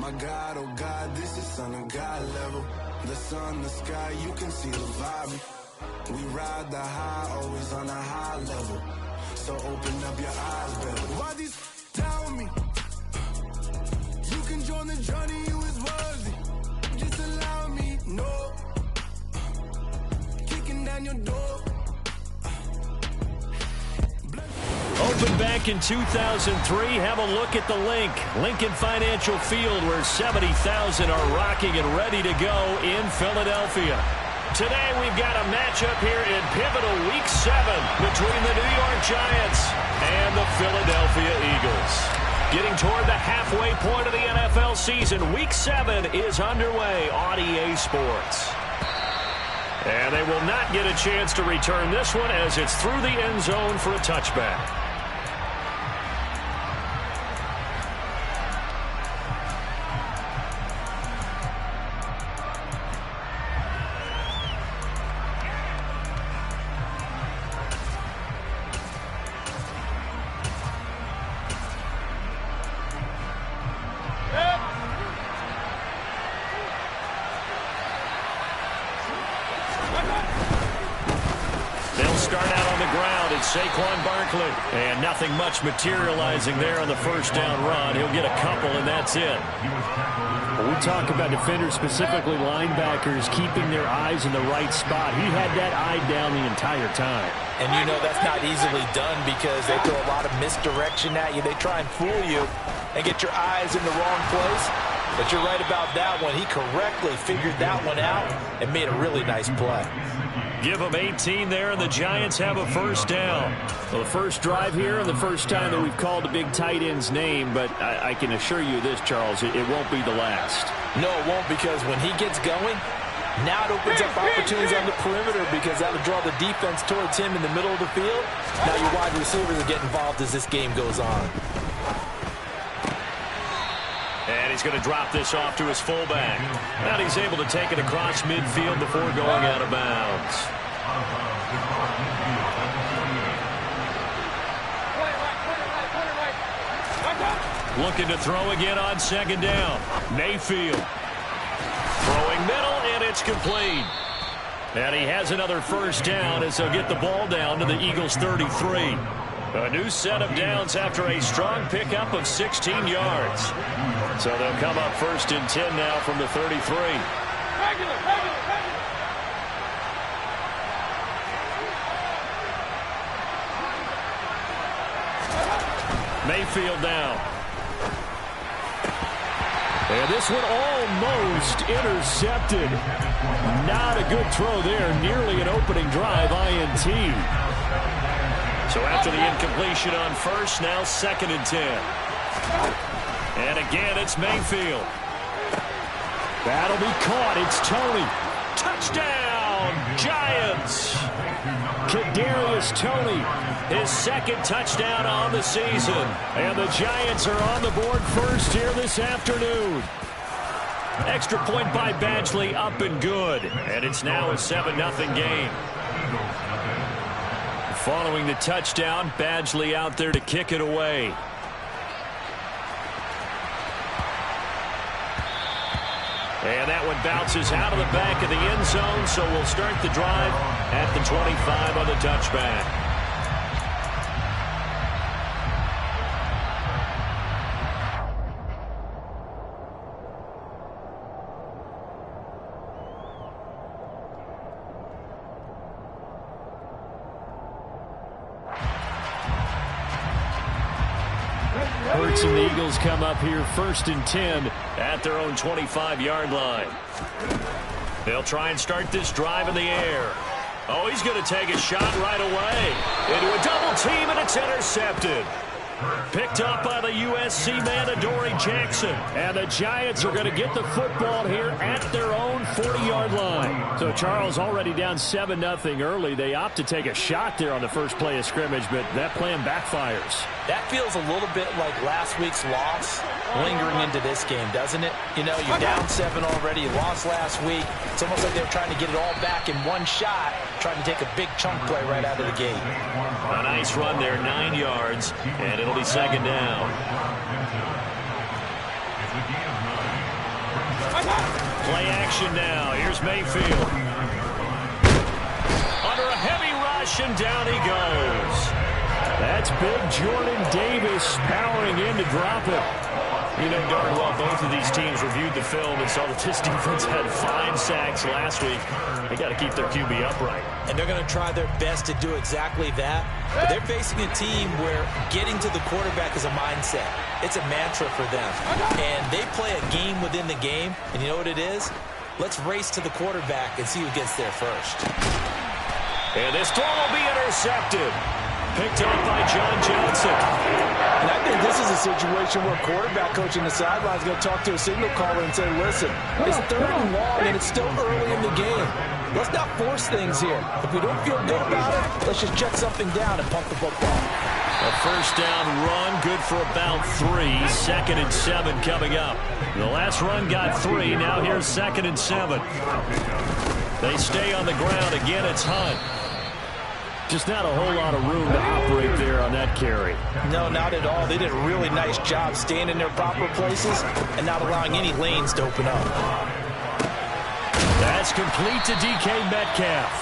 My God, oh God, this is Son of God level. The sun, the sky, you can see the vibe. We ride the high, always on a high level. So open up your eyes, baby. Why these down me? You can join the journey, you is worthy. Just allow me, no. Kicking down your door. Opened back in 2003. Have a look at the Lincoln Financial Field, where 70,000 are rocking and ready to go in Philadelphia. Today we've got a matchup here in pivotal Week 7 between the New York Giants and the Philadelphia Eagles. Getting toward the halfway point of the NFL season, Week 7 is underway on EA Sports. And they will not get a chance to return this one, as it's through the end zone for a touchback. Saquon Barkley. And nothing much materializing there on the first down run. He'll get a couple, and that's it. When we talk about defenders, specifically linebackers, keeping their eyes in the right spot, he had that eye down the entire time. And you know that's not easily done, because they throw a lot of misdirection at you. They try and fool you and get your eyes in the wrong place. But you're right about that one. He correctly figured that one out and made a really nice play. Give them 18 there, and the Giants have a first down. Well, the first drive here and the first time that we've called a big tight end's name, but I can assure you this, Charles, it won't be the last. No, it won't, because when he gets going, now it opens up opportunities on the perimeter, because that'll draw the defense towards him in the middle of the field. Now your wide receivers will get involved as this game goes on. And he's going to drop this off to his fullback. And he's able to take it across midfield before going out of bounds. Looking to throw again on second down. Mayfield. Throwing middle, and it's complete. And he has another first down as they'll get the ball down to the Eagles' 33. A new set of downs after a strong pickup of 16 yards. So they'll come up first and 10 now from the 33. Mayfield down. And this one almost intercepted. Not a good throw there. Nearly an opening drive, INT. So after the incompletion on first, now second and 10. And again, it's Mayfield. That'll be caught. It's Toney. Touchdown, Giants. Kadarius Toney, his second touchdown on the season. And the Giants are on the board first here this afternoon. Extra point by Badgley, up and good. And it's now a 7-0 game. Following the touchdown, Badgley out there to kick it away. And that one bounces out of the back of the end zone, so we'll start the drive at the 25 on the touchback. Hurts and the Eagles come up here first and 10 at their own 25-yard line. They'll try and start this drive in the air. Oh, he's going to take a shot right away. Into a double team, and it's intercepted. Picked up by the USC man, Adoree Jackson. And the Giants are going to get the football here at their own 40-yard line. So Charles already down 7-0 early. They opt to take a shot there on the first play of scrimmage, but that plan backfires. That feels a little bit like last week's loss lingering into this game, doesn't it? You know, you're down 7 already. You lost last week. It's almost like they're trying to get it all back in one shot, trying to take a big chunk play right out of the gate. A nice run there, 9 yards, and it'll be second down. Play action now. Here's Mayfield. Under a heavy rush, and down he goes. That's big Jordan Davis powering in to drop it. You know darn well both of these teams reviewed the film and saw that this defense had 5 sacks last week. They got to keep their QB upright. And they're going to try their best to do exactly that. But they're facing a team where getting to the quarterback is a mindset. It's a mantra for them. And they play a game within the game. And you know what it is? Let's race to the quarterback and see who gets there first. And this throw will be intercepted. Picked up by John Johnson. And I think this is a situation where quarterback coach in the sideline is going to talk to a signal caller and say, listen, it's 3rd and long and it's still early in the game. Let's not force things here. If we don't feel good about it, let's just check something down and pump the football. A first down run, good for about 3. 2nd and 7 coming up. The last run got 3. Now here's 2nd and 7. They stay on the ground. Again, it's Hunt. Just not a whole lot of room to operate there on that carry. No, not at all. They did a really nice job staying in their proper places and not allowing any lanes to open up. That's complete to DK Metcalf.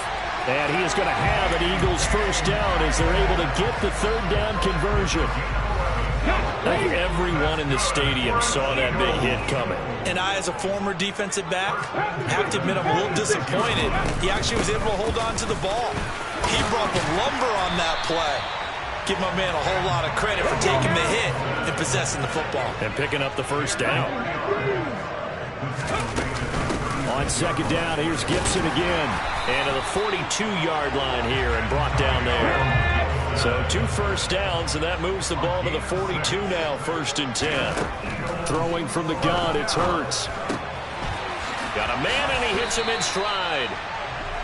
And he is going to have an Eagles first down as they're able to get the 3rd down conversion. I think everyone in the stadium saw that big hit coming. And I, as a former defensive back, have to admit I'm a little disappointed. He actually was able to hold on to the ball. He brought the lumber on that play. Give my man a whole lot of credit for taking the hit and possessing the football. And picking up the first down. On 2nd down, here's Gibson again. And to the 42-yard line here and brought down there. So 2 first downs, and that moves the ball to the 42 now, 1st and 10. Throwing from the gun, it's Hurts. Got a man, and he hits him in stride.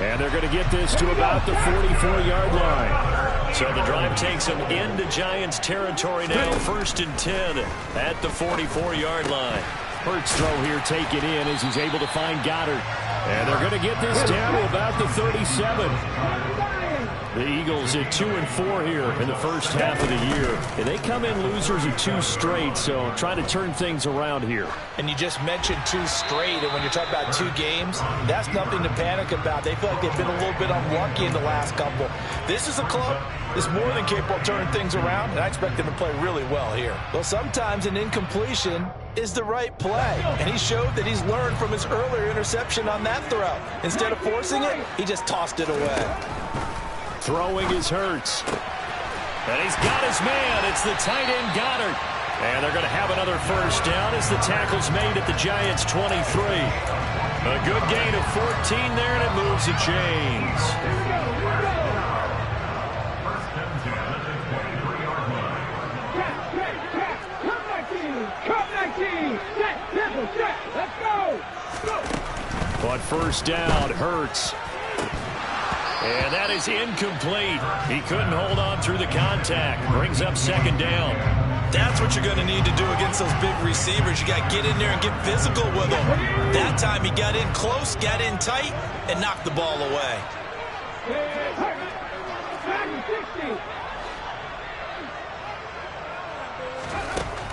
And they're going to get this to about the 44-yard line. So the drive takes them into Giants territory now, 1st and 10 at the 44-yard line. Hurts throw here taken in as he's able to find Goddard. And they're going to get this down to about the 37. The Eagles at 2-4 here in the first half of the year. And they come in losers of 2 straight, so trying to turn things around here. And you just mentioned 2 straight, and when you're talking about 2 games, that's nothing to panic about. They feel like they've been a little bit unlucky in the last couple. This is a club that's more than capable of turning things around, and I expect them to play really well here. Well, sometimes an incompletion is the right play, and he showed that he's learned from his earlier interception on that throw. Instead of forcing it, he just tossed it away. Throwing is Hurts. And he's got his man. It's the tight end Goddard. And they're going to have another first down as the tackle's made at the Giants' 23. A good gain of 14 there, and it moves the chains. On first down, Hurts. And that is incomplete. He couldn't hold on through the contact. Brings up 2nd down. That's what you're going to need to do against those big receivers. You got to get in there and get physical with them. That time he got in close, got in tight, and knocked the ball away.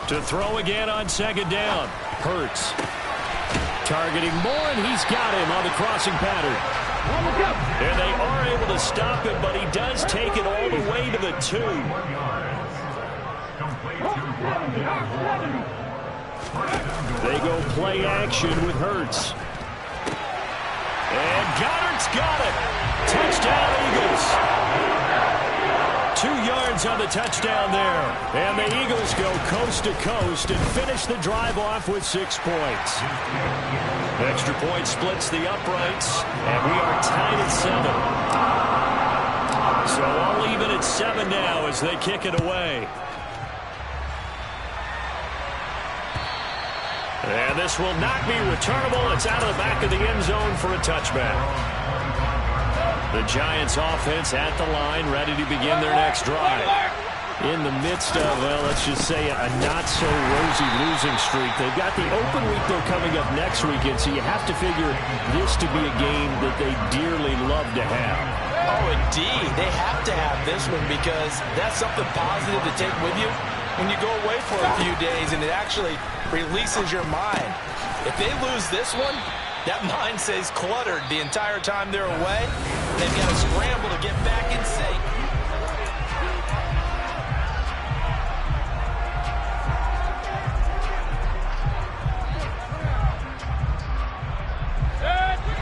To throw again on 2nd down. Hurts. Targeting Moore, and he's got him on the crossing pattern. And they are able to stop him, but he does take it all the way to the 2. They go play action with Hurts. And Goddard's got it. Touchdown, Eagles. 2 yards on the touchdown there. And the Eagles go coast to coast and finish the drive off with 6 points. Extra point splits the uprights, and we are tied at 7. So all even at 7 now as they kick it away. And this will not be returnable. It's out of the back of the end zone for a touchback. The Giants offense at the line, ready to begin their next drive. In the midst of, well, let's just say a not-so-rosy losing streak. They've got the open week, though, coming up next weekend, so you have to figure this to be a game that they dearly love to have. Oh, indeed. They have to have this one because that's something positive to take with you. when you go away for a few days and it actually releases your mind. If they lose this one, that mind stays cluttered the entire time they're away. They've got to scramble to get back in sync.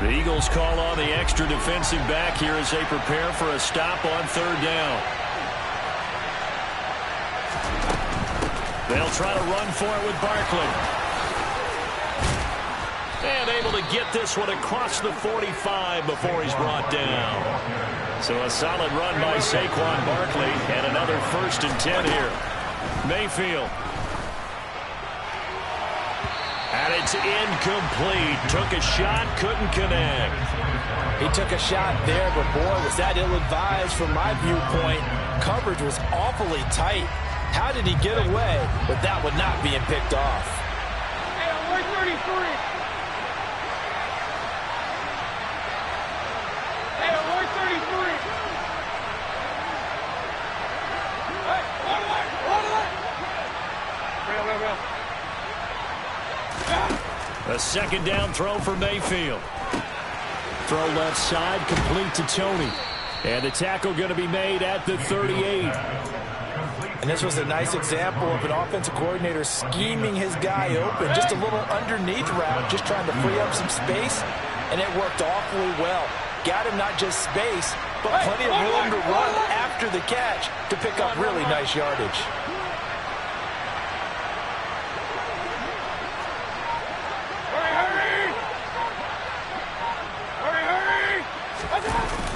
The Eagles call on the extra defensive back here as they prepare for a stop on third down. They'll try to run for it with Barkley. And able to get this one across the 45 before he's brought down. So a solid run by Saquon Barkley and another 1st and 10 here. Mayfield. And it's incomplete. Took a shot, couldn't connect. He took a shot there, but boy, was that ill-advised from my viewpoint. Coverage was awfully tight. How did he get away with that one not being picked off? Hey, alert 33. Hey, alert 33. Hey, hold it. Real. A second down throw for Mayfield. Throw left side, complete to Tony. And the tackle going to be made at the 38. And this was a nice example of an offensive coordinator scheming his guy open. Just a little underneath route, just trying to free up some space. And it worked awfully well. Got him not just space, but plenty of room to run after the catch to pick up really nice yardage.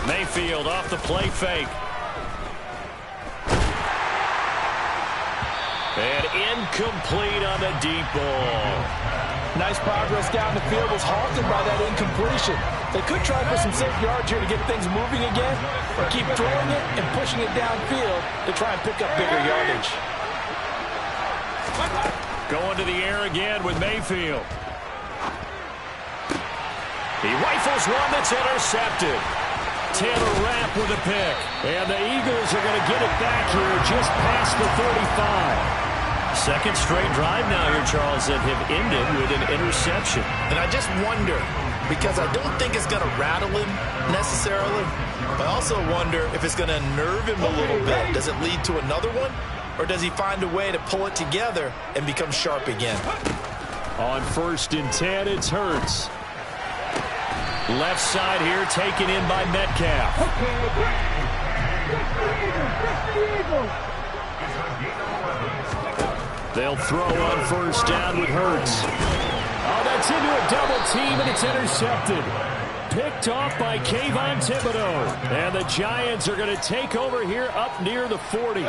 Mayfield off the play fake. And incomplete on the deep ball. Nice progress down the field, was halted by that incompletion. They could try for some safe yards here to get things moving again, or keep throwing it and pushing it downfield to try and pick up bigger yardage. Going to the air again with Mayfield. He rifles one that's intercepted. Taylor Rapp with a pick. And the Eagles are going to get it back here just past the 35. Second straight drive now here, Charles, that have ended with an interception. And I just wonder, because I don't think it's going to rattle him necessarily. I also wonder if it's going to nerve him a little bit. Does it lead to another one? Or does he find a way to pull it together and become sharp again? On 1st and 10, it's Hurts. Left side here, taken in by Metcalf. They'll throw on 1st down with Hurts. Oh, that's into a double team, and it's intercepted. Picked off by Kayvon Thibodeau. And the Giants are going to take over here up near the 40.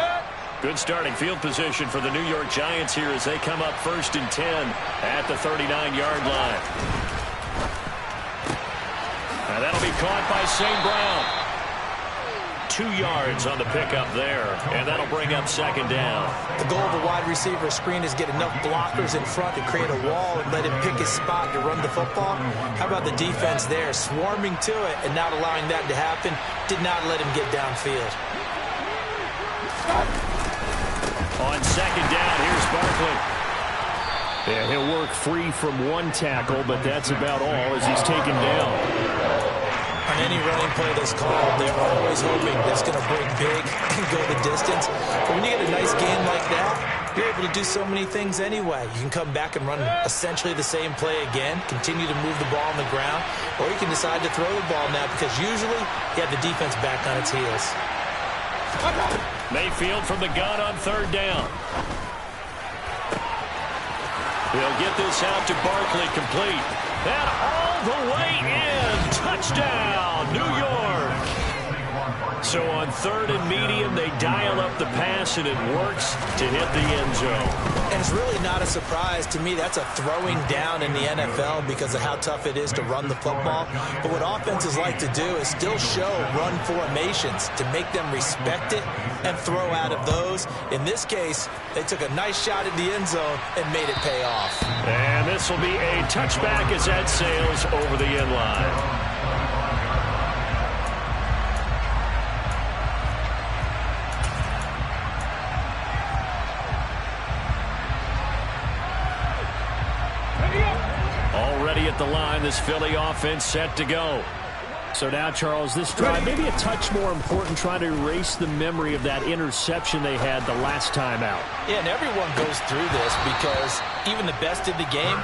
Good starting field position for the New York Giants here as they come up 1st and 10 at the 39-yard line. And that'll be caught by St. Brown. 2 yards on the pickup there, and that'll bring up 2nd down. The goal of a wide receiver screen is get enough blockers in front to create a wall and let him pick his spot to run the football. How about the defense there, swarming to it and not allowing that to happen? Did not let him get downfield. On 2nd down, here's Barkley. Yeah, he'll work free from one tackle, but that's about all as he's taken down. On any running play that's called, they're always hoping that's going to break big and go the distance. But when you get a nice game like that, you're able to do so many things anyway. You can come back and run essentially the same play again, continue to move the ball on the ground, or you can decide to throw the ball now because usually you have the defense back on its heels. Mayfield from the gun on 3rd down. He'll get this out to Barkley, complete. And all the way in. Touchdown, New York. So on 3rd and medium, they dial up the pass, and it works to hit the end zone. And it's really not a surprise to me. That's a throwing down in the NFL because of how tough it is to run the football. But what offenses like to do is still show run formations to make them respect it and throw out of those. In this case, they took a nice shot at the end zone and made it pay off. And this will be a touchback as that sails over the end line. the line. This Philly offense set to go. So now, Charles, this drive maybe a touch more important, trying to erase the memory of that interception they had the last time out. Yeah, and everyone goes through this because even the best in the game,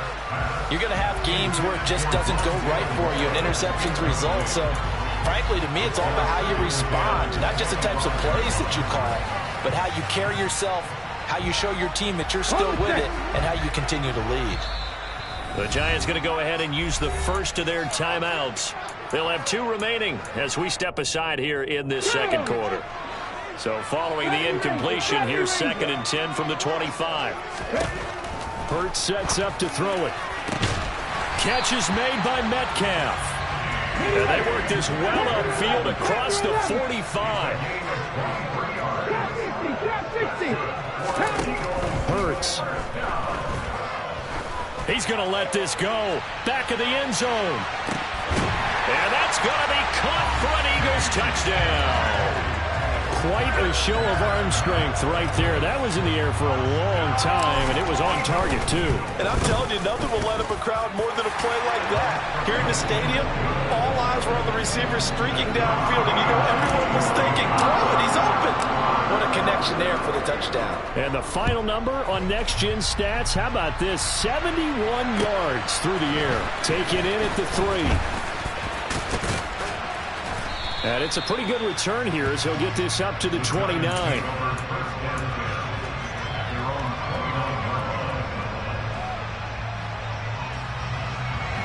you're going to have games where it just doesn't go right for you and interceptions result. So, frankly, to me, it's all about how you respond, not just the types of plays that you call, but how you carry yourself, how you show your team that you're still with it, and how you continue to lead. The Giants going to go ahead and use the first of their timeouts. They'll have 2 remaining as we step aside here in this second quarter. So following the incompletion, here's 2nd and 10 from the 25. Hurts sets up to throw it. Catch is made by Metcalf. And they work this well upfield across the 45. Hurts. He's going to let this go. Back of the end zone. And that's going to be caught for an Eagles touchdown. Quite a show of arm strength right there. That was in the air for a long time, and it was on target, too. And I'm telling you, nothing will let up a crowd more than a play like that. Here in the stadium, all eyes were on the receiver streaking downfield, and you know everyone was thinking, throw it, he's open. What a connection there for the touchdown. And the final number on Next Gen Stats, how about this? 71 yards through the air. Taken in at the 3. And it's a pretty good return here as he'll get this up to the 29.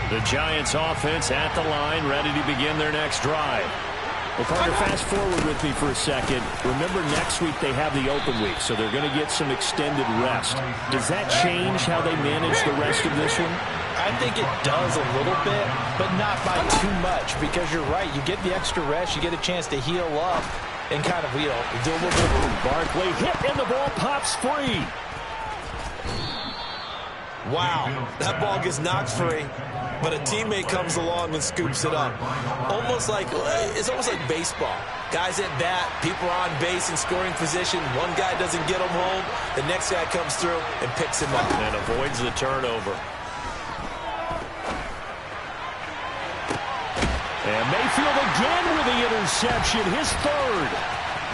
The Giants offense at the line, ready to begin their next drive. Well, partner, fast forward with me for a second. Remember, next week they have the open week, so they're going to get some extended rest. Does that change how they manage the rest of this one? I think it does a little bit, but not by too much, because you're right. You get the extra rest, you get a chance to heal up and kind of, do a little bit of Barkley hit, and the ball pops free. Wow, that ball gets knocked free, but a teammate comes along and scoops it up. It's almost like baseball. Guys at bat, people are on base in scoring position. One guy doesn't get him home. The next guy comes through and picks him up. And avoids the turnover. And Mayfield again with the interception, his 3rd.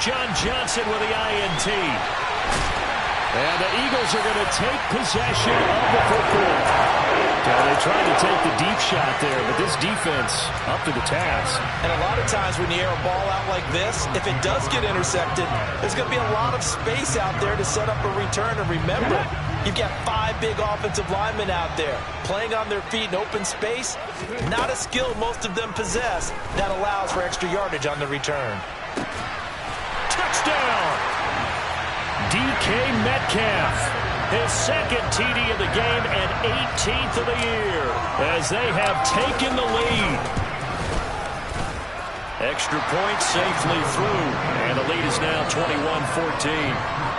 John Johnson with the INT. And the Eagles are going to take possession of the football. They tried to take the deep shot there, but this defense up to the task. And a lot of times when you air a ball out like this, if it does get intercepted, there's going to be a lot of space out there to set up a return. And remember, you've got 5 big offensive linemen out there playing on their feet in open space. Not a skill most of them possess that allows for extra yardage on the return. Touchdown! DK Metcalf, his 2nd TD of the game and 18th of the year as they have taken the lead. Extra point safely through, and the lead is now 21-14.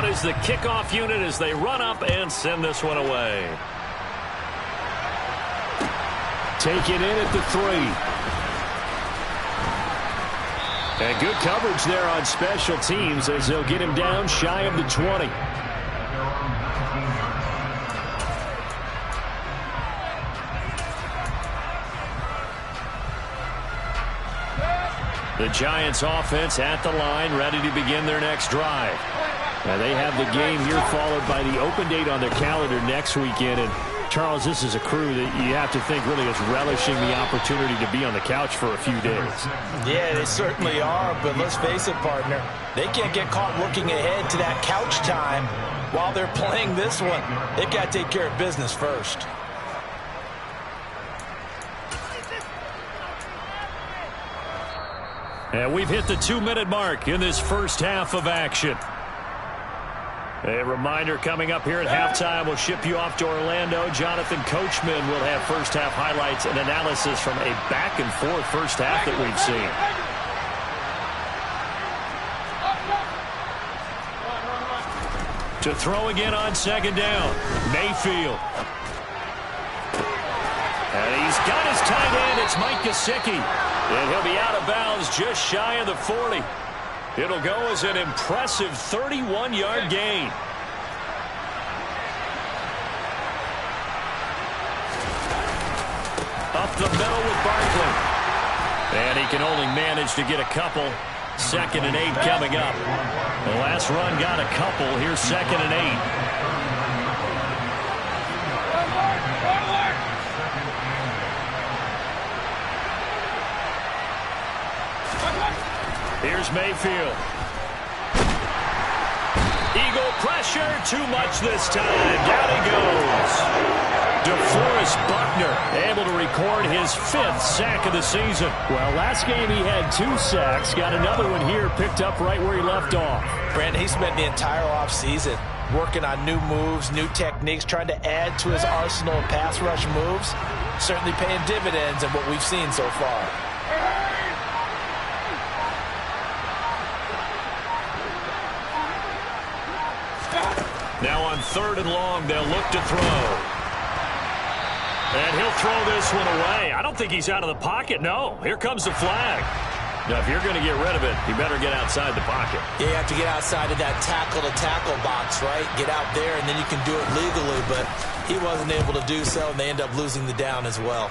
Is the kickoff unit as they run up and send this one away. Take it in at the 3. And good coverage there on special teams as they'll get him down shy of the 20. The Giants offense at the line, ready to begin their next drive. Now they have the game here followed by the open date on their calendar next weekend. And Charles, this is a crew that you have to think really is relishing the opportunity to be on the couch for a few days. Yeah, they certainly are, but let's face it, partner. They can't get caught looking ahead to that couch time while they're playing this one. They've got to take care of business first. And we've hit the 2-minute mark in this first half of action. A reminder coming up here at halftime, we'll ship you off to Orlando. Jonathan Coachman will have first half highlights and analysis from a back-and-forth first half that we've seen. To throw again on 2nd down, Mayfield. got his tight end. It's Mike Gesicki. And he'll be out of bounds just shy of the 40. It'll go as an impressive 31-yard gain. Up the middle with Barkley. And he can only manage to get a couple. 2nd and 8 coming up. The last run got a couple. Here's 2nd and 8. Here's Mayfield. Eagle pressure. Too much this time. Down he goes. DeForest Buckner able to record his 5th sack of the season. Well, last game he had 2 sacks. Got another one here picked up right where he left off. Brandon, he spent the entire offseason working on new moves, new techniques, trying to add to his arsenal of pass rush moves. Certainly paying dividends in what we've seen so far. Now on 3rd and long, they'll look to throw. And he'll throw this one away. I don't think he's out of the pocket. No, here comes the flag. Now, if you're going to get rid of it, you better get outside the pocket. Yeah, you have to get outside of that tackle-to-tackle box, right? Get out there, and then you can do it legally. But he wasn't able to do so, and they end up losing the down as well.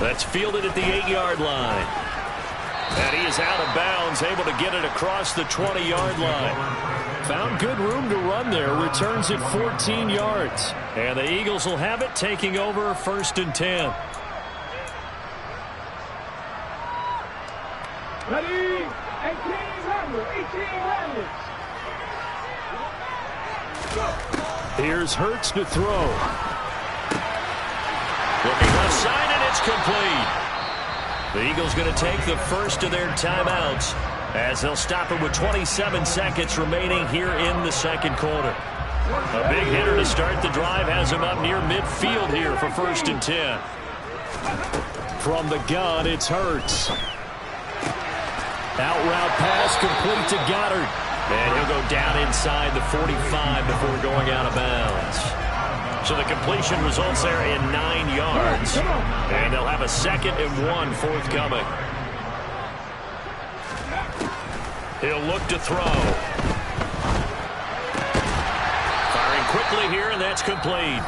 That's fielded at the 8-yard line. And he is out of bounds, able to get it across the 20-yard line. Found good room to run there. Returns it 14 yards. And the Eagles will have it, taking over 1st and 10. Ready? 18 runners. Here's Hurts to throw. Looking left side, and it's complete. The Eagles going to take the first of their timeouts as they'll stop it with 27 seconds remaining here in the 2nd quarter. A big hitter to start the drive has him up near midfield here for 1st and 10. From the gun, it's Hurts. Out route pass complete to Goddard. And he'll go down inside the 45 before going out of bounds. So the completion results there in 9 yards. And they'll have a 2nd and 1 forthcoming. He'll look to throw. Firing quickly here, and that's complete.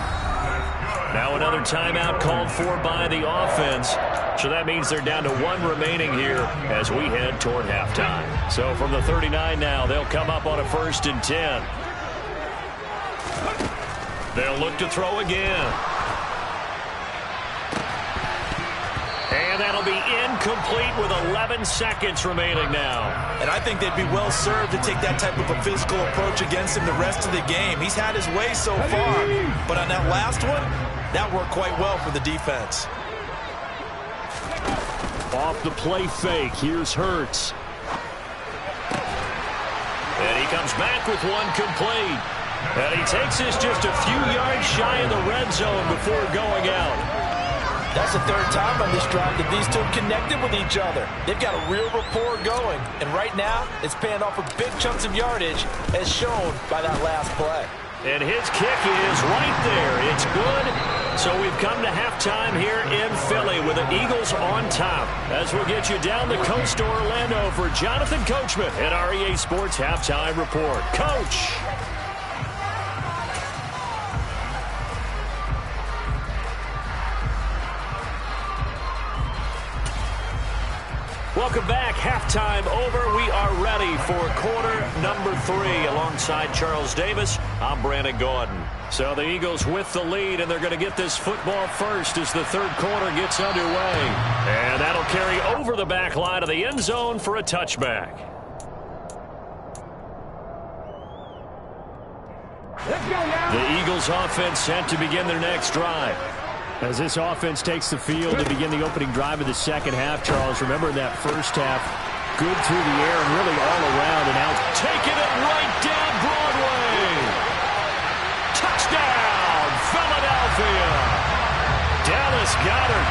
Now another timeout called for by the offense. So that means they're down to 1 remaining here as we head toward halftime. So from the 39 now, they'll come up on a 1st and 10. They'll look to throw again. And that'll be incomplete with 11 seconds remaining now. And I think they'd be well served to take that type of a physical approach against him the rest of the game. He's had his way so far, but on that last one, that worked quite well for the defense. Off the play fake, here's Hurts. And he comes back with 1 complete. And he takes this just a few yards shy of the red zone before going out. That's the 3rd time on this drive that these two connected with each other. They've got a real rapport going. And right now, it's paying off with big chunks of yardage, as shown by that last play. And his kick is right there. It's good. So we've come to halftime here in Philly with the Eagles on top. As we'll get you down the coast to Orlando for Jonathan Coachman at our EA Sports Halftime Report. Coach! Welcome back. Halftime over. We are ready for quarter number 3 alongside Charles Davis. I'm Brandon Gordon. So the Eagles with the lead, and they're going to get this football first as the 3rd quarter gets underway. And that'll carry over the back line of the end zone for a touchback. Let's go now. The Eagles offense set to begin their next drive. As this offense takes the field to begin the opening drive of the 2nd half, Charles, remember that 1st half, good through the air and really all around, and now taking it right down Broadway. Touchdown, Philadelphia. Dallas Goedert,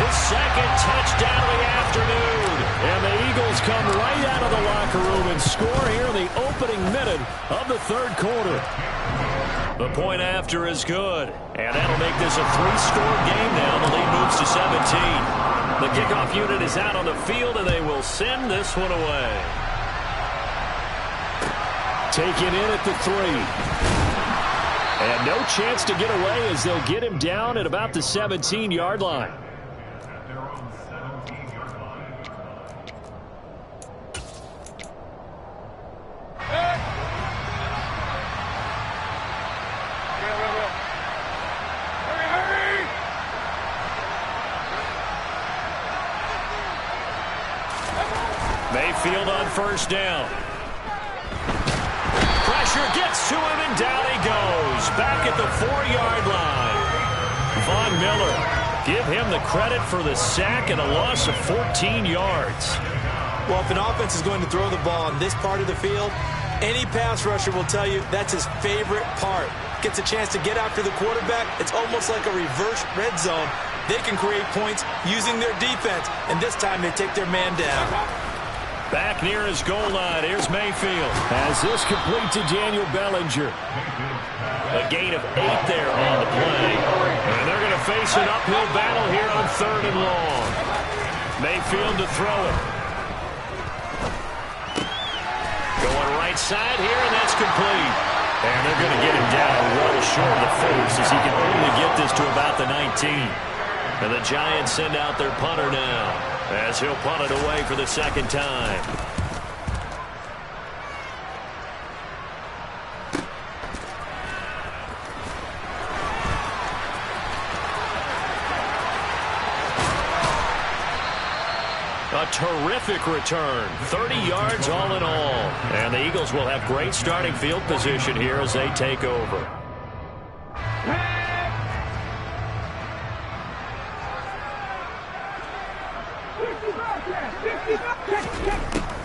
his 2nd touchdown of the afternoon. And the Eagles come right out of the locker room and score here in the opening minute of the 3rd quarter. The point after is good. And that'll make this a 3-score game now. The lead moves to 17. The kickoff unit is out on the field, and they will send this one away. Taken in at the 3. And no chance to get away as they'll get him down at about the 17-yard line. Mayfield on first down. Pressure gets to him, and down he goes. Back at the 4-yard line. Von Miller, give him the credit for the sack and a loss of 14 yards. Well, if an offense is going to throw the ball on this part of the field, any pass rusher will tell you that's his favorite part. Gets a chance to get after the quarterback. It's almost like a reverse red zone. They can create points using their defense, and this time they take their man down. Back near his goal line. Here's Mayfield. As this complete to Daniel Bellinger. A gain of 8 there on the play. And they're going to face an uphill battle here on 3rd and long. Mayfield to throw it. Going right side here, and that's complete. And they're going to get him down well short of the first as he can only get this to about the 19. And the Giants send out their punter now, as he'll punt it away for the second time. A terrific return. 30 yards all in all. And the Eagles will have great starting field position here as they take over.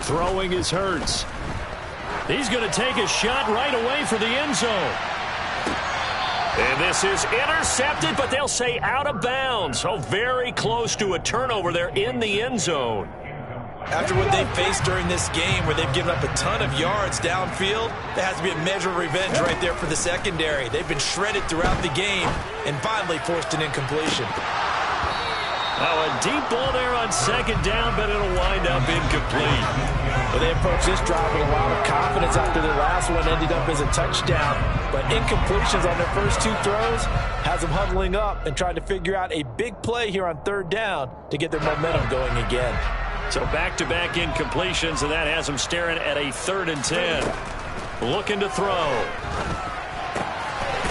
Throwing is Hurts. He's going to take a shot right away for the end zone. And this is intercepted, but they'll say out of bounds. So very close to a turnover there in the end zone. After what they faced during this game where they've given up a ton of yards downfield, there has to be a measure of revenge right there for the secondary. They've been shredded throughout the game and finally forced an incompletion. Oh, a deep ball there on second down, but it'll wind up incomplete. Well, they approached this drive with a lot of confidence after their last one ended up as a touchdown. But incompletions on their first 2 throws has them huddling up and trying to figure out a big play here on 3rd down to get their momentum going again. So back-to-back incompletions, and that has them staring at a 3rd and 10. Looking to throw.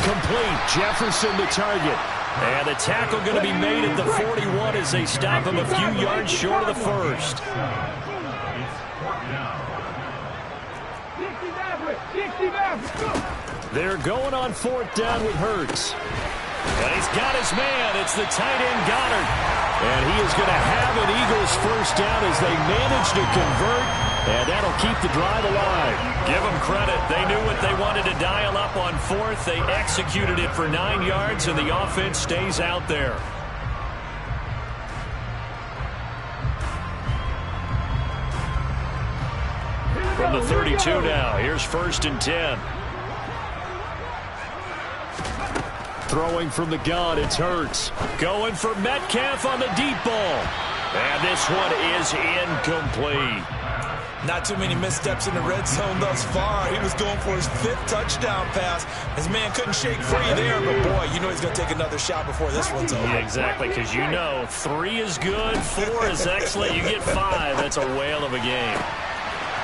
Complete. Jefferson the target. And the tackle going to be made at the 41 as they stop him a few yards short of the first. They're going on 4th down with Hurts. And he's got his man. It's the tight end Goddard. And he is going to have an Eagles first down as they manage to convert. And that'll keep the drive alive. Give them credit. They knew what they wanted to dial up on 4th. They executed it for 9 yards, and the offense stays out there. From the 32 now, here's 1st and 10. Throwing from the gun, it's Hurts. Going for Metcalf on the deep ball. And this one is incomplete. Not too many missteps in the red zone thus far. He was going for his 5th touchdown pass. His man couldn't shake free there, but boy, you know he's going to take another shot before this one's over. Yeah, exactly, because you know 3 is good, 4 is excellent. You get 5, that's a whale of a game.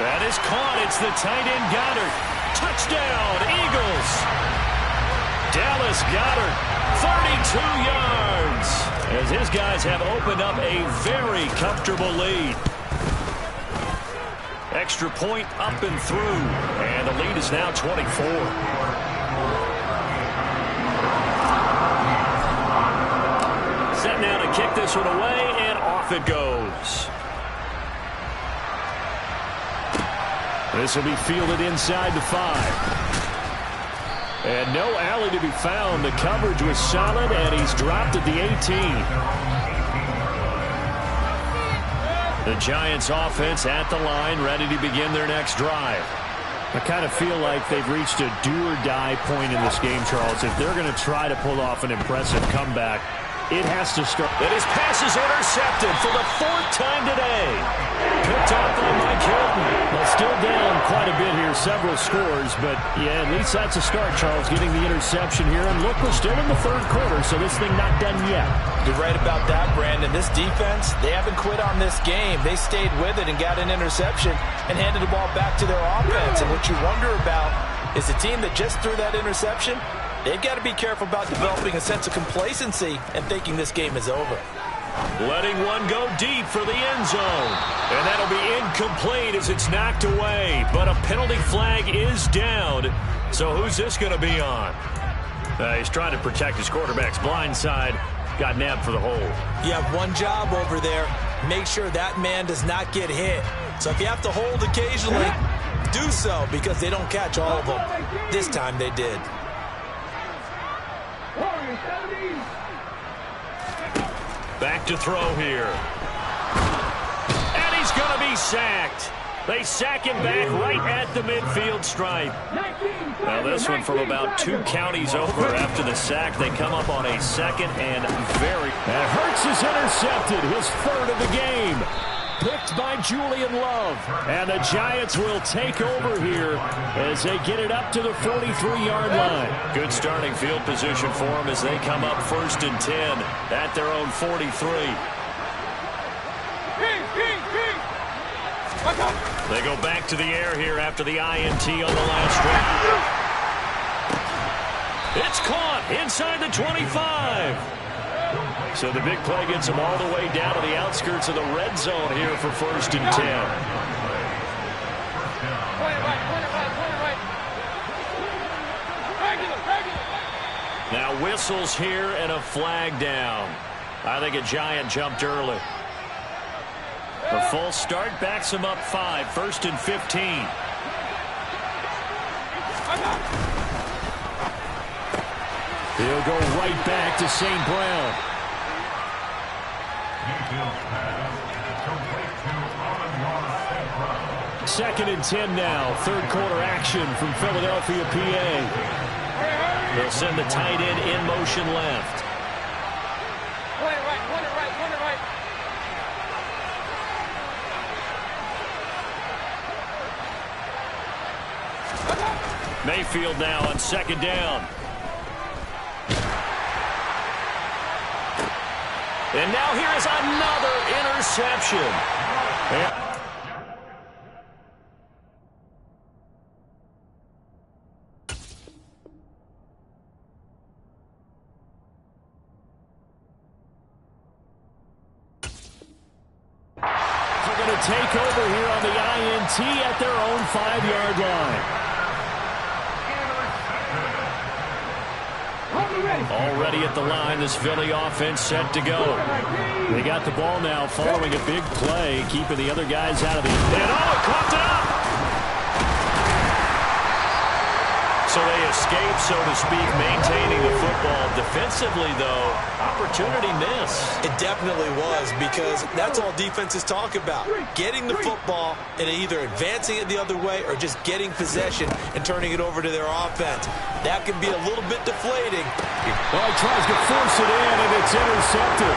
That is caught. It's the tight end Goddard. Touchdown, Eagles. Dallas Goddard, 32 yards. As his guys have opened up a very comfortable lead. Extra point up and through. And the lead is now 24. Set now to kick this one away, and off it goes. This will be fielded inside the 5. And no alley to be found. The coverage was solid, and he's dropped at the 18. The Giants offense at the line, ready to begin their next drive. I kind of feel like they've reached a do-or-die point in this game, Charles. If they're going to try to pull off an impressive comeback, it has to start. And his pass is intercepted for the 4th time today. Picked off by Mike Hilton. Well, still down quite a bit here, several scores, but yeah, at least that's a start, Charles, getting the interception here. And look, we're still in the 3rd quarter, so this thing not done yet. You're right about that, Brandon. This defense, they haven't quit on this game. They stayed with it and got an interception and handed the ball back to their offense. And what you wonder about is the team that just threw that interception, they've got to be careful about developing a sense of complacency and thinking this game is over. Letting one go deep for the end zone. And that'll be incomplete as it's knocked away. But a penalty flag is down. So who's this going to be on? He's trying to protect his quarterback's blind side. Got nabbed for the hold. You have one job over there. Make sure that man does not get hit. So if you have to hold occasionally, do so because they don't catch all of them. This time they did. Back to throw here. And he's going to be sacked. They sack him back right at the midfield stripe. Now this one from about 2 counties over after the sack. They come up on a 2nd and very... And Hurts is intercepted, his 3rd of the game. Picked by Julian Love. And the Giants will take over here as they get it up to the 43-yard line. Good starting field position for them as they come up 1st and 10 at their own 43. They go back to the air here after the INT on the last drive. It's caught inside the 25. So the big play gets them all the way down to the outskirts of the red zone here for 1st and 10. Now whistles here and a flag down. I think a Giant jumped early. The full start backs him up 5, 1st and 15. He'll go right back to St. Brown. 2nd and 10 now. 3rd quarter action from Philadelphia, PA. They'll send the tight end in motion left. Mayfield now on 2nd down. And now here is another interception. They're going to take over here on the INT at their own 5-yard line. Already at the line, this Philly offense set to go. They got the ball now following a big play, keeping the other guys out of the... And coughed it up! So they escape, so to speak, maintaining the football. Defensively, though, opportunity miss. It definitely was because that's all defenses talk about. Getting the football and either advancing it the other way or just getting possession and turning it over to their offense. That can be a little bit deflating. Well, he tries to force it in, and it's intercepted.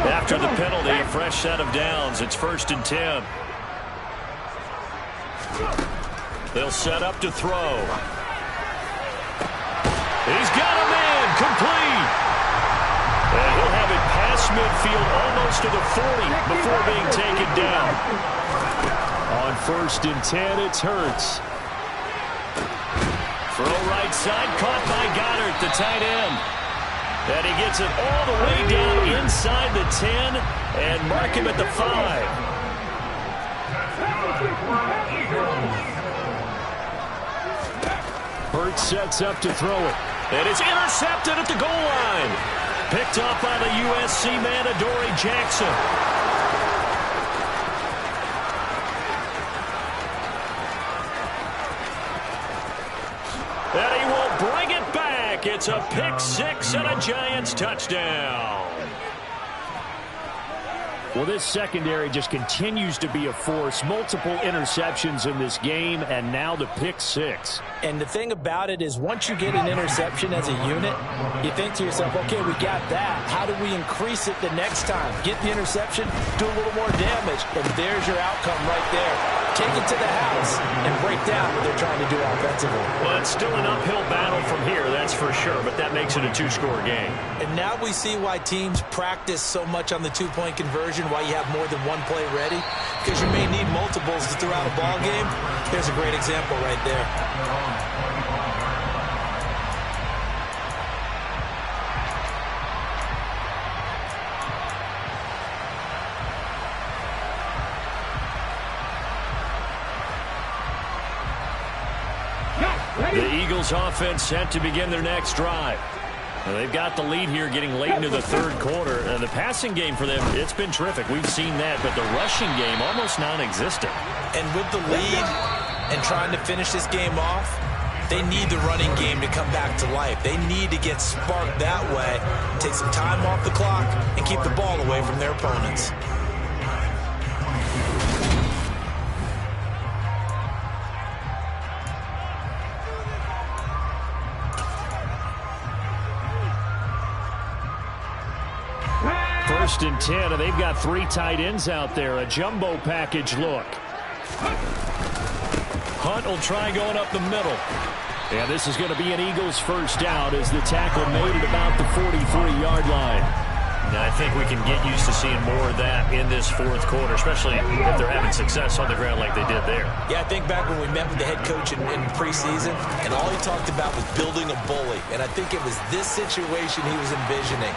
After the penalty, a fresh set of downs. It's 1st and 10. They'll set up to throw. He's got a man, complete. And he'll have it past midfield almost to the 40 before being taken down. On 1st and 10, it's Hurts. Throw right side, caught by Goddard, the tight end. And he gets it all the way down inside the 10 and mark him at the 5. Hurts sets up to throw it. And it's intercepted at the goal line. Picked off by the USC man, Adoree Jackson. And he will bring it back back. It's a pick six and a Giants touchdown. Well, this secondary just continues to be a force. Multiple interceptions in this game, and now the pick six. And the thing about it is once you get an interception as a unit, you think to yourself, okay, we got that. How do we increase it the next time? Get the interception, do a little more damage, and there's your outcome right there. Take it to the house and break down what they're trying to do offensively. Well, it's still an uphill battle from here, that's for sure, but that makes it a two-score game. And now we see why teams practice so much on the two-point conversion, why you have more than one play ready, because you may need multiples to throw out a ball game. Here's a great example right there. The Eagles offense set to begin their next drive. Well, they've got the lead here getting late into the third quarter. The passing game for them, it's been terrific. We've seen that, but the rushing game almost non-existent. And with the lead and trying to finish this game off, they need the running game to come back to life. They need to get sparked that way, take some time off the clock, and keep the ball away from their opponents. First and 10, and they've got three tight ends out there. A jumbo package look. Hunt will try going up the middle. And this is going to be an Eagles first down as the tackle made at about the 43-yard line. Now, I think we can get used to seeing more of that in this fourth quarter, especially if they're having success on the ground like they did there. Yeah, I think back when we met with the head coach in preseason, and all he talked about was building a bully. And I think it was this situation he was envisioning.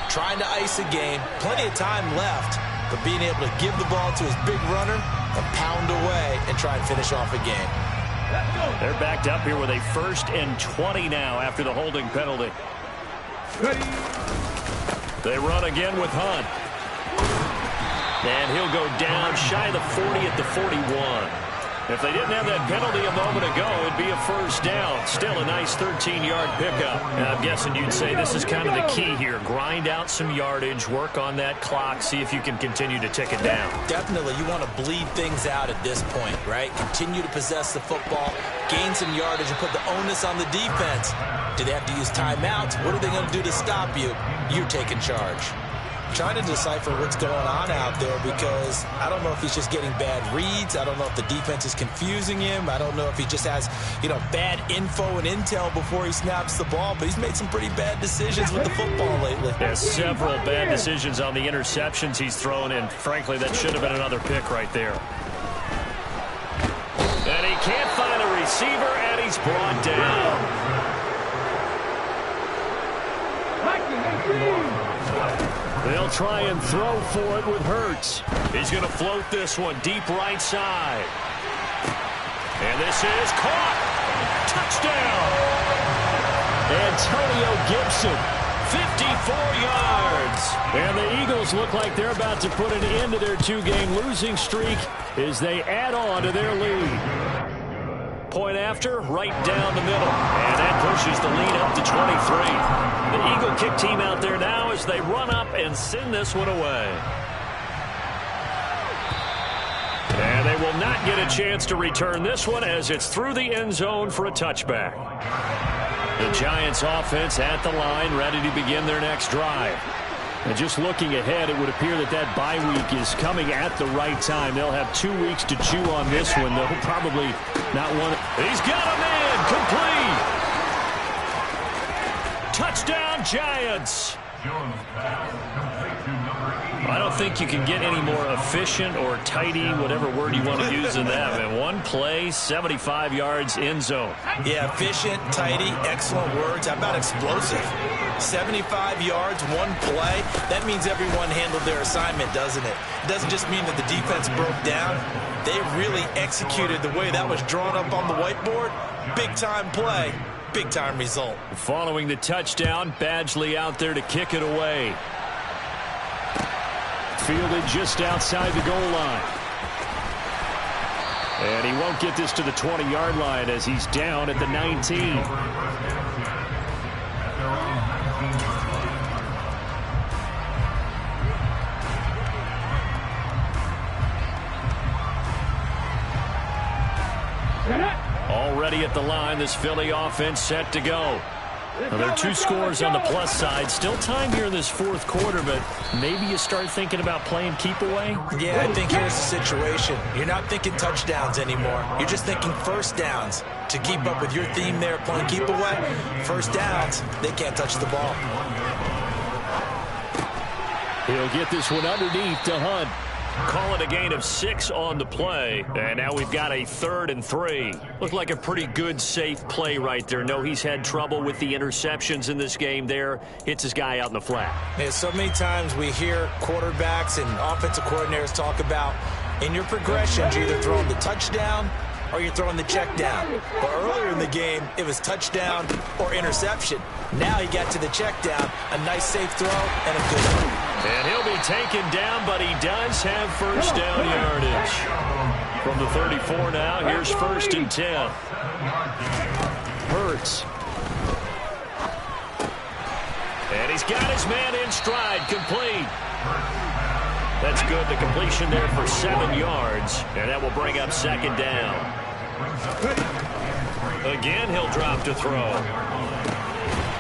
Trying to ice a game, plenty of time left, but being able to give the ball to his big runner and pound away and try and finish off a game. They're backed up here with a 1st and 20 now after the holding penalty. They run again with Hunt. And he'll go down shy of the 40 at the 41. If they didn't have that penalty a moment ago, it'd be a first down. Still a nice 13-yard pickup. And I'm guessing you'd say this is kind of the key here. Grind out some yardage, work on that clock, see if you can continue to tick it down. Definitely. You want to bleed things out at this point, right? Continue to possess the football, gain some yardage, and put the onus on the defense. Do they have to use timeouts? What are they going to do to stop you? You're taking charge. Trying to decipher what's going on out there because I don't know if he's just getting bad reads. I don't know if the defense is confusing him. I don't know if he just has, bad info and intel before he snaps the ball. But he's made some pretty bad decisions with the football lately. There's several bad decisions on the interceptions he's thrown, and frankly, that should have been another pick right there. And he can't find a receiver, and he's brought down. They'll try and throw for it with Hurts. He's going to float this one deep right side. And this is caught. Touchdown. Antonio Gibson, 54 yards. And the Eagles look like they're about to put an end to their two-game losing streak as they add on to their lead. Point after, right down the middle. And that pushes the lead up to 23. The Eagle kick team out there now as they run up and send this one away. And they will not get a chance to return this one as it's through the end zone for a touchback. The Giants offense at the line, ready to begin their next drive. And just looking ahead, it would appear that bye week is coming at the right time. They'll have 2 weeks to chew on this one. They'll probably not want it. He's got a man complete. Touchdown, Giants. I don't think you can get any more efficient or tidy, whatever word you want to use in that. Man, one play, 75 yards, end zone. Yeah, efficient, tidy, excellent words. How about explosive? 75 yards, one play. That means everyone handled their assignment, doesn't it? It doesn't just mean that the defense broke down. They really executed the way that was drawn up on the whiteboard. Big-time play, big-time result. Following the touchdown, Badgley out there to kick it away. Fielded just outside the goal line. And he won't get this to the 20-yard line as he's down at the 19. ready at the line. This Philly offense set to go. Well, there are 2 scores on the plus side. Still time here in this fourth quarter, but maybe you start thinking about playing keep away? Yeah, I think here's the situation. You're not thinking touchdowns anymore. You're just thinking first downs. To keep up with your theme there, playing keep away, first downs, they can't touch the ball. He'll get this one underneath to Hunt. Call it a gain of 6 on the play. And now we've got a 3rd and 3. Looked like a pretty good, safe play right there. No, he's had trouble with the interceptions in this game there. Hits his guy out in the flat. Yeah, so many times we hear quarterbacks and offensive coordinators talk about in your progressions, you're either throwing the touchdown or you're throwing the check down. But earlier in the game, it was touchdown or interception. Now he got to the check down, a nice safe throw, and a good one. And he'll be taken down, but he does have first down yardage. From the 34 now, here's 1st and 10. Hurts. And he's got his man in stride, complete. That's good. The completion there for 7 yards. And that will bring up 2nd down. Again, he'll drop to throw.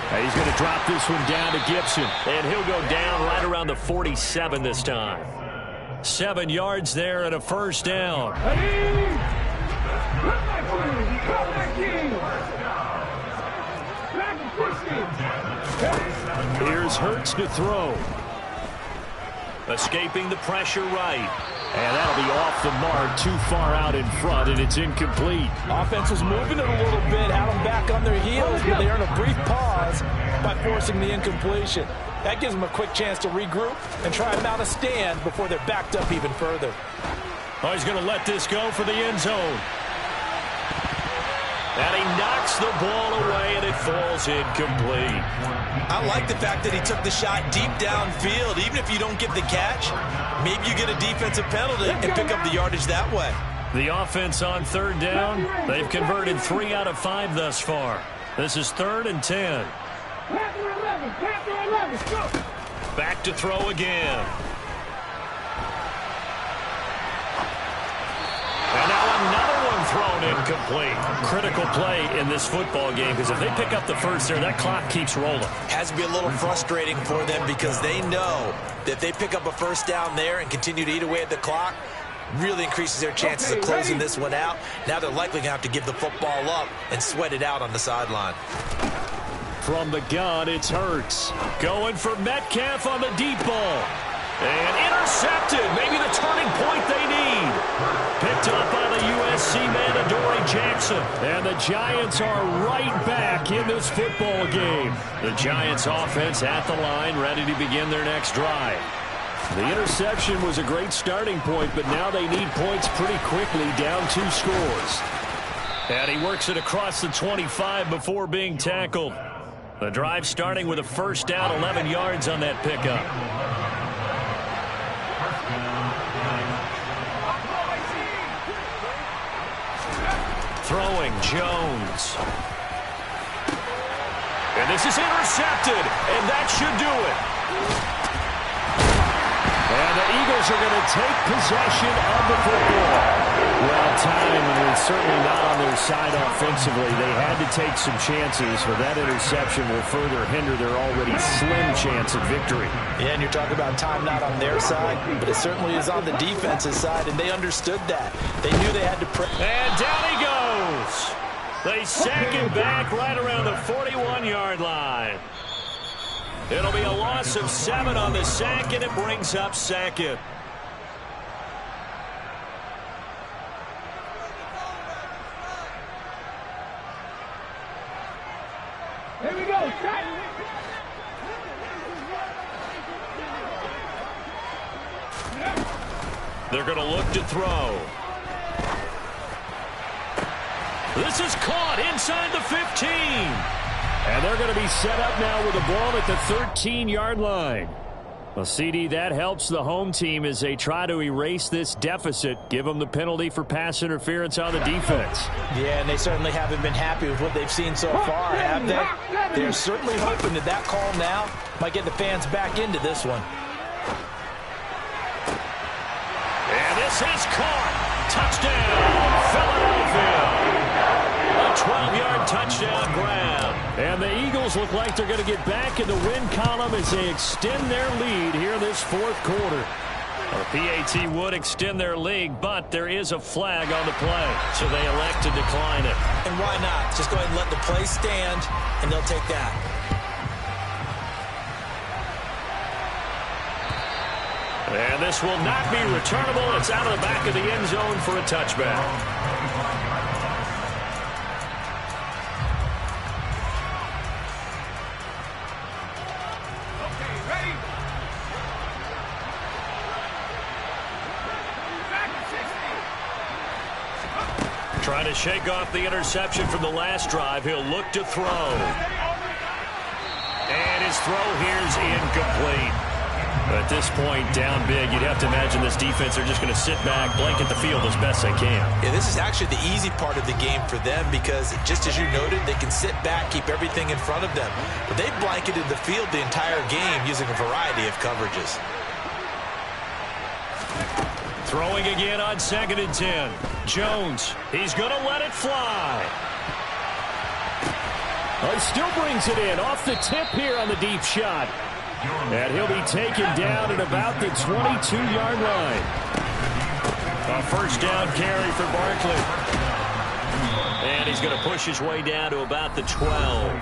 He's going to drop this one down to Gibson. And he'll go down right around the 47 this time. 7 yards there and a first down. Here's Hurts to throw. Escaping the pressure right. And that'll be off the mark, too far out in front, and it's incomplete. Offense was moving it a little bit, had them back on their heels, but they earn a brief pause by forcing the incompletion. That gives them a quick chance to regroup and try and mount a stand before they're backed up even further. Oh, he's going to let this go for the end zone. And he knocks the ball away, and it falls incomplete. I like the fact that he took the shot deep downfield. Even if you don't get the catch, maybe you get a defensive penalty and pick up the yardage that way. The offense on 3rd down. They've converted 3 out of 5 thus far. This is 3rd and 10. Back to throw again. And now another one thrown incomplete. Critical play in this football game, because if they pick up the first there, that clock keeps rolling. Has to be a little frustrating for them because they know that if they pick up a first down there and continue to eat away at the clock, really increases their chances of closing this one out. Now they're likely going to have to give the football up and sweat it out on the sideline. From the gun, it's Hurts. Going for Metcalf on the deep ball. And intercepted. Maybe the turning point they need. Picked up by the USC man, Adoree Jackson. And the Giants are right back in this football game. The Giants offense at the line, ready to begin their next drive. The interception was a great starting point, but now they need points pretty quickly, down 2 scores. And he works it across the 25 before being tackled. The drive starting with a first down, 11 yards on that pickup. Throwing Jones. And this is intercepted, and that should do it. And the Eagles are going to take possession of the football. Well, time was certainly not on their side offensively. They had to take some chances, but that interception will further hinder their already slim chance of victory. Yeah, and you're talking about time not on their side, but it certainly is on the defensive side, and they understood that. They knew they had to press. And down he goes. They sack him back right around the 41-yard line. It'll be a loss of 7 on the sack, and it brings up 2nd. Here we go. They're going to look to throw. This is caught inside the 15. And they're going to be set up now with the ball at the 13-yard line. Well, CD, that helps the home team as they try to erase this deficit, give them the penalty for pass interference on the defense. Yeah, and they certainly haven't been happy with what they've seen so far, have they? They're certainly hoping that that call now might get the fans back into this one. And this is caught. Touchdown, Philadelphia. A 12-yard touchdown grab. And the Eagles look like they're going to get back in the win column as they extend their lead here in this fourth quarter. The PAT would extend their lead, but there is a flag on the play, so they elect to decline it. And why not? Just go ahead and let the play stand, and they'll take that. And this will not be returnable. It's out of the back of the end zone for a touchback. Trying to shake off the interception from the last drive. He'll look to throw. And his throw here's incomplete. At this point, down big, you'd have to imagine this defense are just going to sit back, blanket the field as best they can. Yeah, this is actually the easy part of the game for them because, just as you noted, they can sit back, keep everything in front of them. But they've blanketed the field the entire game using a variety of coverages. Throwing again on 2nd and 10. Jones, he's going to let it fly. He still brings it in off the tip here on the deep shot. And he'll be taken down at about the 22-yard line. A first down carry for Barkley. And he's going to push his way down to about the 12.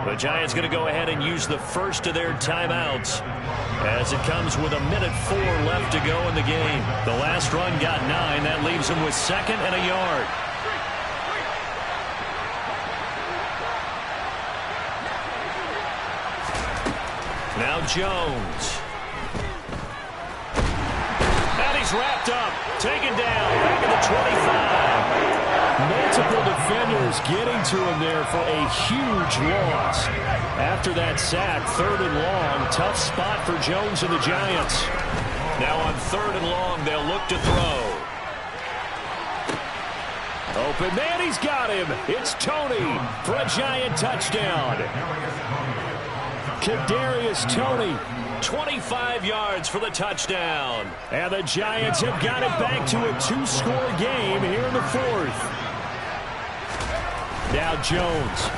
The Giants going to go ahead and use the first of their timeouts as it comes with 1:04 left to go in the game. The last run got 9. That leaves them with 2nd and a yard. Now Jones. And he's wrapped up. Taken down. Back at the 25. Multiple defenders getting to him there for a huge loss. After that sack, 3rd and long. Tough spot for Jones and the Giants. Now on 3rd and long, they'll look to throw. Open man, he's got him. It's Tony for a Giant touchdown. Kadarius Toney, 25 yards for the touchdown. And the Giants have got it back to a 2-score game here in the 4th. Now Jones.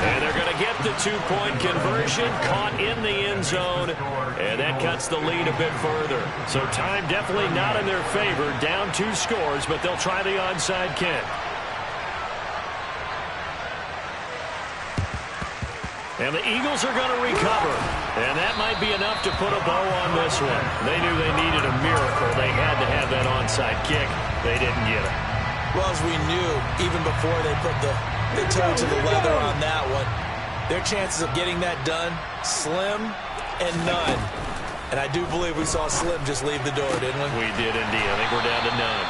And they're going to get the 2-point conversion, caught in the end zone, and that cuts the lead a bit further. So time definitely not in their favor. Down 2 scores, but they'll try the onside kick. And the Eagles are going to recover. And that might be enough to put a bow on this one. They knew they needed a miracle. They had to have that onside kick. They didn't get it. Well, as we knew, even before they put the toe to the leather on that one, their chances of getting that done, slim and none. And I do believe we saw Slim just leave the door, didn't we? We did indeed. I think we're down to none.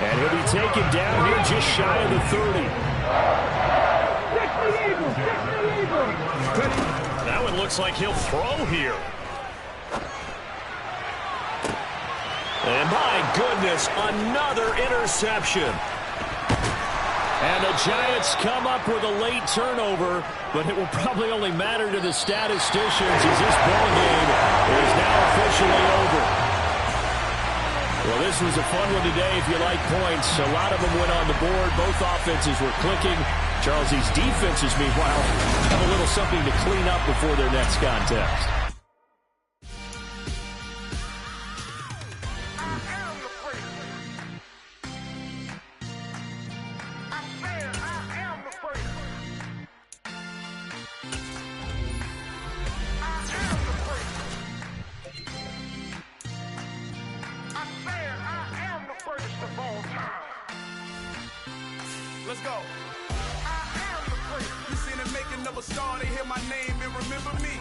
And he'll be taken down here just shy of the 30. That one looks like he'll throw here. And my goodness, another interception. And the Giants come up with a late turnover, but it will probably only matter to the statisticians as this ball game is now officially over. Well, this was a fun one today if you like points. A lot of them went on the board. Both offenses were clicking. Charles, these defenses, meanwhile, have a little something to clean up before their next contest. Let's go. I am the first. You seen the making of a star, they hear my name and remember me.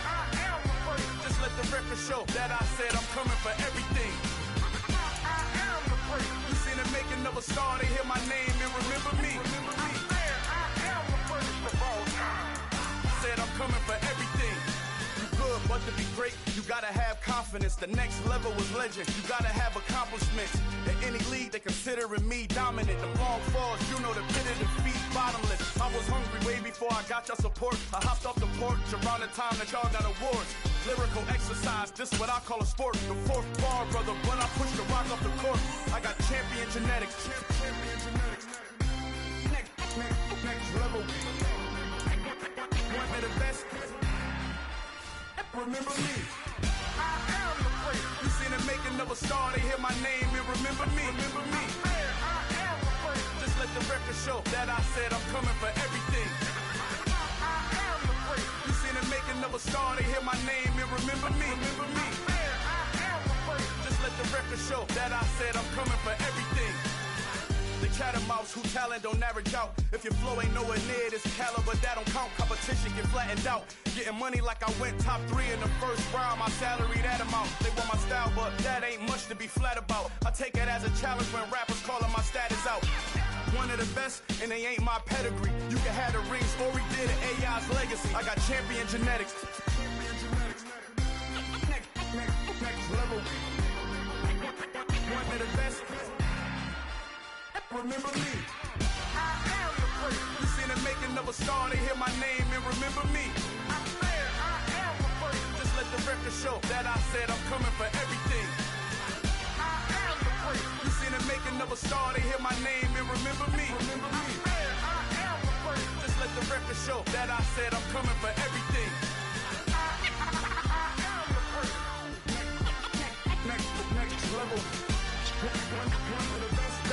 I am the first. Just let the record show that I said I'm coming for everything. I am the first. You seen the making of a star, they hear my name and remember me. I am the first of all time. Said I'm coming for everything. You good, but to be great, you gotta have confidence. The next level was legend. You gotta have accomplishments. In any league, they considering me dominant. The long falls, you know the pit of defeat, bottomless. I was hungry way before I got your support. I hopped off the porch around the time that y'all got awards. Lyrical exercise, this what I call a sport. The 4th bar, brother, when I push the rock off the court. I got champion genetics. level. One of the best. Remember me. I am the great. You seen the making of a star, they hear my name and remember me. Remember me. I am the great. Just let the record show that I said I'm coming for everything. I am the great. You seen the making of a star, they hear my name and remember me. Remember me. I am the great. Just let the record show that I said I'm coming for everything. The catamounts who talent don't average out. If your flow ain't nowhere near this caliber, that don't count. Competition get flattened out. Getting money like I went top 3 in the first round. My salary that amount. They want my style, but that ain't much to be flat about. I take it as a challenge when rappers calling my status out. One of the best, and they ain't my pedigree. You can have the rings, or we did it, AI's legacy. I got champion genetics. Next level. One of the best. Remember me. I am the great. You seen the making of a star, they hear my name and remember me. I am the great. Just let the record show that I said I'm coming for everything. I am the great. You seen the making of a star, they hear my name and remember me. Remember me. I am the great. Just let the record show that I said I'm coming for everything. I am the great. Next level. One of the best.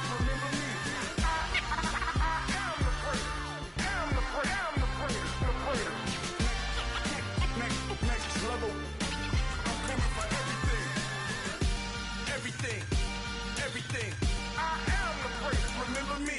Remember me. I am the great. Am the great. Next level. I'm coming for everything. I am the great. Remember me.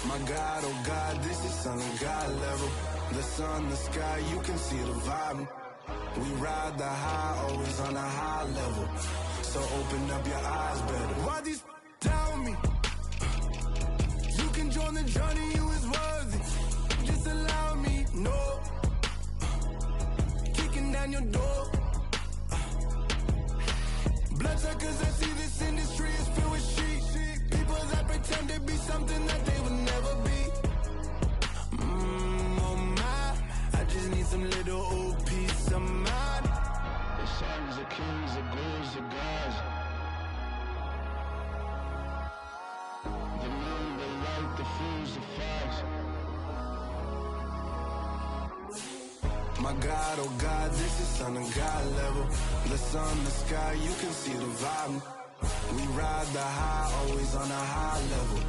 My God, oh God, this is Son of God level. The sun, the sky, you can see the vibe. We ride the high, always on a high level. So open up your eyes better. Why these tell me? You can join the journey, you is worthy. Just allow me, no. Kicking down your door. Bloodsuckers, I see this industry is filled with sheep. People that pretend to be something that they will never be. Oh my, I just need some little old peace of mind. The sons of kings, the ghouls, the gods. The moon, the light, the fools, the fogs. My God, oh God, this is Son of God level. The sun, the sky, you can see the vibe. We ride the high, always on a high level.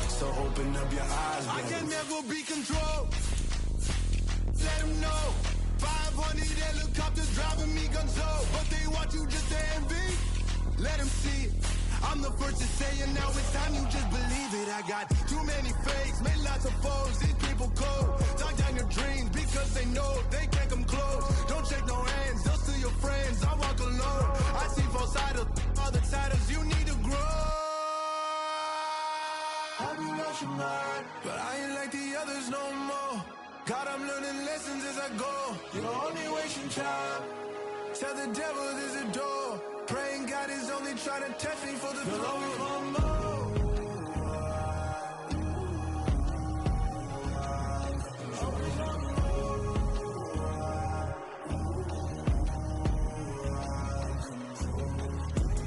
So open up your eyes, baby. I can never be controlled. Let them know. 500 helicopters driving me gonzo. But they want you just to envy. Let them see it. I'm the first to say it, now it's time you just believe it. I got too many fakes, made lots of foes. These people cold. Talk down your dreams because they know they can't come close. Don't shake no hands, they'll steal your friends. I walk alone. I see false idols, all the titles you need to grow. Have you lost your mind? But I ain't like the others no more. God, I'm learning lessons as I go. You're only wasting time. Tell the devil there's a door. Praying God is only trying to test me for the glory for more.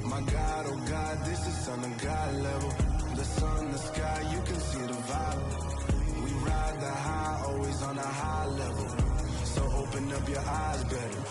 My God, oh God, this is Son of God level. The sun, the sky, you can see the vibe. We ride the high, always on a high level. So open up your eyes better.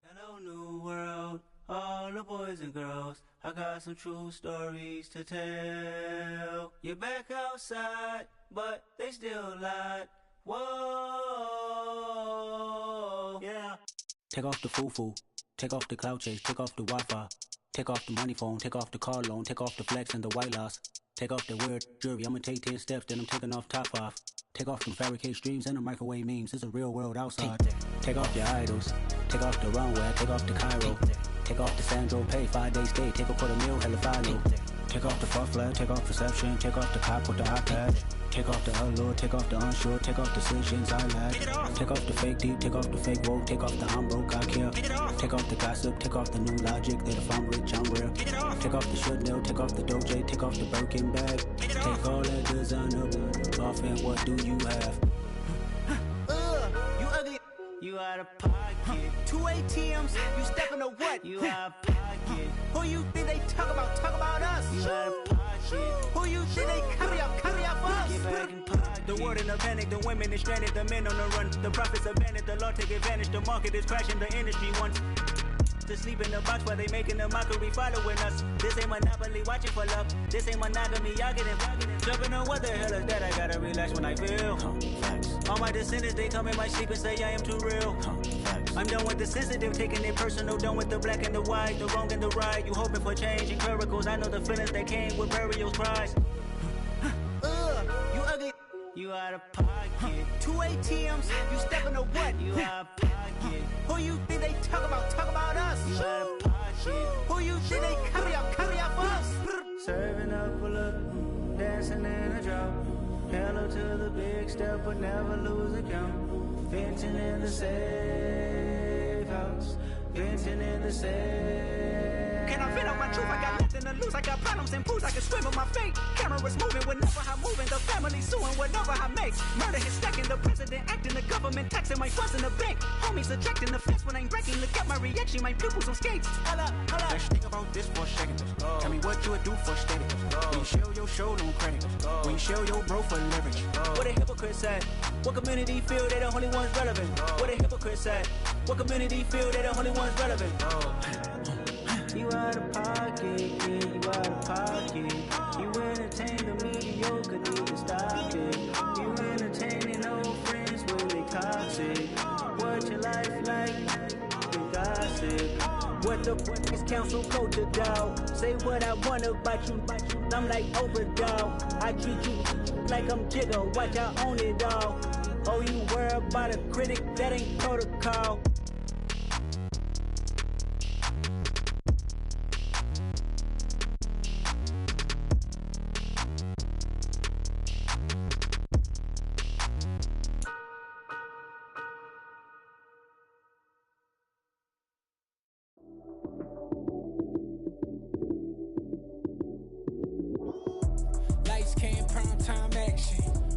Hello, new world, all the boys and girls. I got some true stories to tell. You're back outside, but they still lied. Whoa, yeah. Take off the foo-foo, take off the cloud chase, take off the Wi-Fi, take off the money phone, take off the car loan, take off the flex and the white loss. Take off the weird jewelry, I'ma take 10 steps, then I'm taking off top 5. Take off them fabricate streams and the microwave memes, it's a real world outside. Take off your idols, take off the runway, take off the Cairo. Take off the Sandro pay, 5-day stay, take a $250,000 hella final. Take off the fuck flag, take off perception, take off the cop with the iPad. Take off the allure, take off the unsure, take off decisions I lack. Take off the fake deep, take off the fake woke, take off the I'm broke, I care. Take off the gossip, take off the new logic that if I'm rich, I'm real. Take off the should know, take off the doje, take off the Birkin bag. Take all that designer off and what do you have? You ugly. You out of pocket. 2 ATMs, you stepping to what? You out of pocket. Who you think they talk about us? You out of pocket. Who you think they carry up for us? Get back in pocket. The world in a panic, the women is stranded, the men on the run. The profits abandoned, the law take advantage, the market is crashing, the industry wants to sleep in the box while they making a mockery following us. This ain't Monopoly, watching for love. This ain't monogamy, y'all getting jumping on what the hell is that? I gotta relax when I feel. All my descendants, they come in my sleep and say I am too real. I'm done with the sensitive, taking it personal. Done with the black and the white, the wrong and the right. You hoping for change and miracles. I know the feelings that came with burial cries. You ugly. You out of pocket. 2 ATMs, you stepping to what? You out of pocket. Who you think they talk about us? You out of pocket. Who you think they carry up for us? Serving up a look, dancing in a drop. Hello to the big step, but never lose a count. Venting in the safe house. Venting in the safe. Can I vent out my truth? I got nothing to lose. I got problems and booze. I can swim with my fate. Cameras moving whenever I'm moving. The family suing whatever I make. Murder is stacking. The president acting. The government taxing my funds in the bank. Homies ejecting the fence when I'm breaking. Look at my reaction. My pupils on skates. Hold up. Let's think about this for a second. Tell me what you would do for steady. When you show your show, no credit. When you show your bro for leverage. What a hypocrite said. What community feel they the only ones relevant? What a hypocrite said. What community feel they the only ones relevant? You out of pocket, yeah, you out of pocket. You entertain the mediocre, need to stop it. You entertaining old friends when they toxic. What your life like? You gossip. What the fuck is council culture, dawg? Say what I want about you, I'm like overdog. I treat you like I'm Jigga, watch I own it all. Oh, you worry about a critic, that ain't protocol.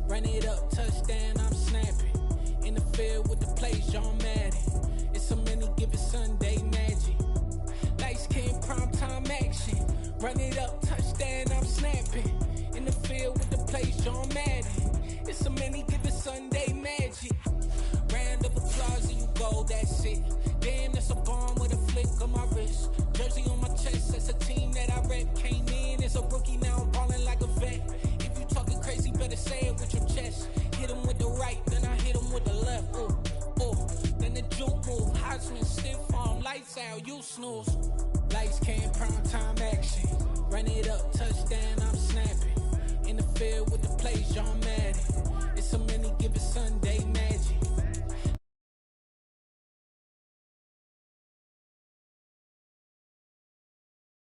Run it up, touchdown, I'm snapping. In the field with the plays, John Madden. It's so many, give it Sunday magic. Lights came prime time action. Run it up, touchdown, I'm snapping. In the field with the plays, John Madden. It's so many, give it Sunday magic. Round of applause and you go, that's it. Damn, that's a bomb with a flick on my wrist. Jersey on my chest, that's a team that I rep. Came in as a rookie, now I'm ballin' like a vet. Talking crazy, better say it with your chest. Hit him with the right, then I hit him with the left. Ooh, ooh, then the juke move. Heisman, stiff arm, lights out, you snooze. Lights came, prime time action. Run it up, touchdown, I'm snapping. In the field with the plays, John Madden. It's so many, give it some.